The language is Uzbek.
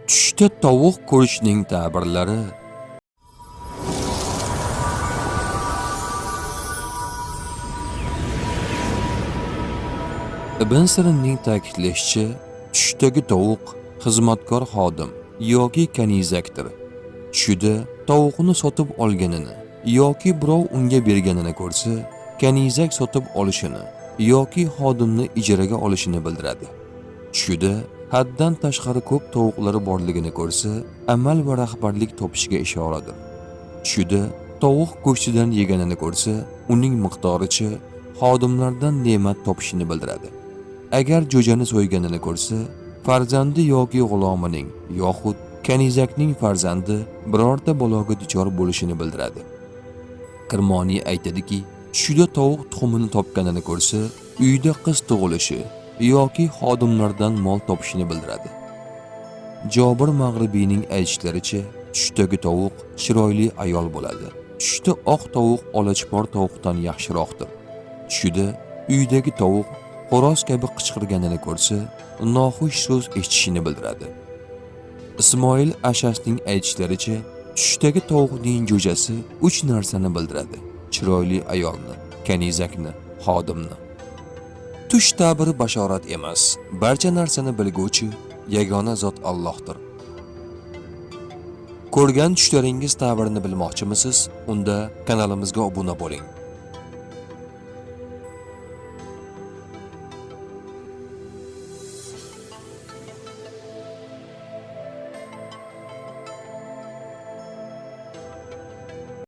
Tushda tovuq ko'rishning ta'birlari. Ibn Sirinning ta'kidlashicha, tushdagi tovuq xizmatkor xodim yoki kanizakdir. Tushida tovuqni sotib olganini yoki birov unga berganini ko'rsa, kanizak sotib olishini yoki xodimni ijaraga olishini bildiradi. Tushida haddan tashqari ko'p tovuqlari borligini ko'rsa, amal va rahbarlik topishiga ishoradir. Tushida tovuq go'shtidan yeganini ko'rsa, uning miqdoricha xodimlardan ne'mat topishini bildiradi. Agar jo'jani so'yganini ko'rsa, farzandi yoki g'ulomining yoxud kanizakning farzandi birorta baloga duchor bo'lishini bildiradi. Kirmoniy aytadiki, tushida tovuq tuxumini topganini ko'rsa, uyda qiz tug'ilishi yoki xodimlardan mol topishini bildiradi. Jobir Mag'ribiyning aytishlaricha, tushdagi tovuq chiroyli ayol bo'ladi. Tushda oq tovuq olachpor tovuqdan yaxshiroqdir. Tushida uydagi tovuq xo'roz kabi qichqirganini ko'rsa, noxush so'z eshitishini bildiradi. Ismoil Ashasning aytishlaricha, tushdagi tovuqning jo'jasi 3 narsani bildiradi: chiroyli ayolni, kanizakni, xodimni. Tush ta'biri bashorat emas, barcha narsani bilguvchi yagona zot Allohdir. Ko'rgan tushlaringiz ta'birini bilmoqchimisiz? Unda kanalimizga obuna bo'ling.